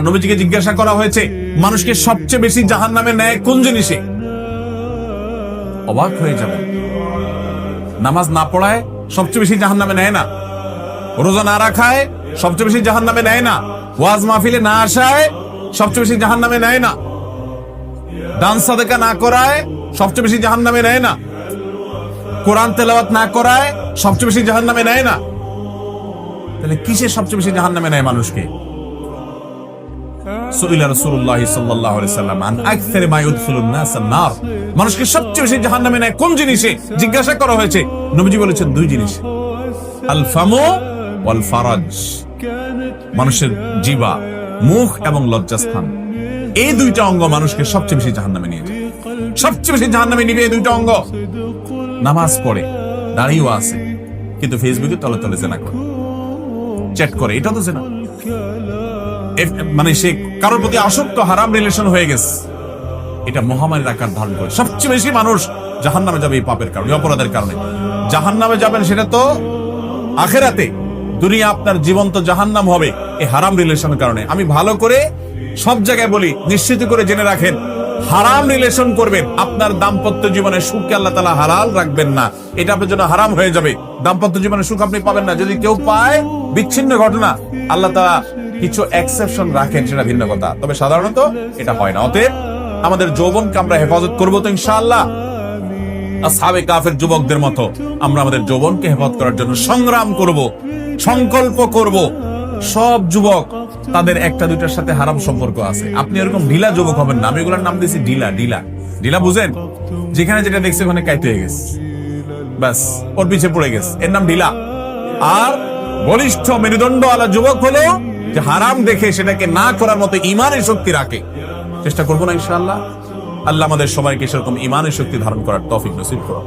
নবীজিকে জিজ্ঞাসা করা হয়েছে মানুষকে সবচেয়ে বেশি জাহান্নামে নেয় কোন জিনিসে? অবাক হয়ে যাবেন। নামাজ না পড়ায় সবচেয়ে বেশি জাহান্নামে নেয় না, রোজা না রাখায় সবচেয়ে বেশি জাহান্নামে নেয় না, ওয়াজ মাহফিলে না আসায় সবচেয়ে বেশি জাহান্নামে নেয় না, দান সাদেকা না করায় সবচেয়ে বেশি জাহান্নামে নেয় না, কোরআন তেলাওয়াত না করায় সবচেয়ে বেশি জাহান্নামে নেয় না। তাহলে কিসে সবচেয়ে বেশি জাহান্নামে নেয় মানুষকে? সুইলা রাসূলুল্লাহ সাল্লাল্লাহু আলাইহি সাল্লাম আন আকসারি মা ইউদখিলুন নাস আন-নার, মানুষকে সবচেয়ে বেশি জাহান্নামে নেয় কোন জিনিসে জিজ্ঞাসা করা হয়েছে। নবীজি বলেছেন দুই জিনিস, আল ফামু ওয়াল ফারাজ, মানুষের জিহ্বা, মুখ এবং লজ্জাস্থান, এই দুইটা অঙ্গ মানুষকে সবচেয়ে বেশি জাহান্নামে নিয়ে যায়। সবচেয়ে বেশি জাহান্নামে নিবে এই দুইটা অঙ্গ। নামাজ পড়ে, দাঁড়িয়েও আছে, কিন্তু ফেসবুকে তলে তলে জেনা করে, চ্যাট করে, এটা তো জেনা। মানে সে কারোর প্রতি আসক্ত, হারাম রিলেশন হয়ে গেছে, এটা মহামারীর আকার ধারণ করে। সবচেয়ে বেশি মানুষ জাহান্নামে যাবে এই পাপের কারণে, অপরাধের কারণে। জাহান্নামে যাবেন সেটা তো আখেরাতে, দুনিয়া আপনার জীবন্ত জাহান্নাম হবে এই হারাম রিলেশনের কারণে। আমি ভালো করে সব জায়গায় বলি, নিশ্চিত করে জেনে রাখেন, হারাম রিলেশন করবেন, আপনার দাম্পত্য জীবনের সুখকে আল্লাহ তাআলা হালাল রাখবেন না, এটা আপনার জন্য হারাম হয়ে যাবে। দাম্পত্য জীবনের সুখ আপনি পাবেন না। যদি কেউ পায় বিচ্ছিন্ন ঘটনা, আল্লাহ তাআলা কিছু এক্সেপশন রাখেন, সেটা ভিন্ন কথা, তবে সাধারণত এটা হয় না। অতএব আমাদের যৌবনকে আমরা হেফাজত করবো তো ইনশাআল্লাহ। আসহাবে কাফের যুবকদের মতো আমরা আমাদের যৌবনকে হেফাজত করার জন্য সংগ্রাম করব, সংকল্প করব। সব যুবক তাদের একটা দুইটার সাথে হারাম সম্পর্ক আছে। আপনি এরকম ঢিলা যুবক হবেন না। আমি এগুলোর নাম দিয়েছি ঢিলা। ঢিলা ঢিলা বুঝেন? যেখানে যেটা দেখছে ওখানে কাইতে হয়ে গেছে, ব্যাস ওর পিছে পড়ে গেছে, এর নাম ঢিলা। আর বলিষ্ঠ মেরুদণ্ড আলা যুবক হলো যে হারাম দেখে সেটাকে না করার মতো ইমানের শক্তি রাখে। চেষ্টা করবো না ইনশাআল্লাহ। আল্লাহ আমাদের সবাইকে সেরকম ইমানের শক্তি ধারণ করার তৌফিক নসিব করুন।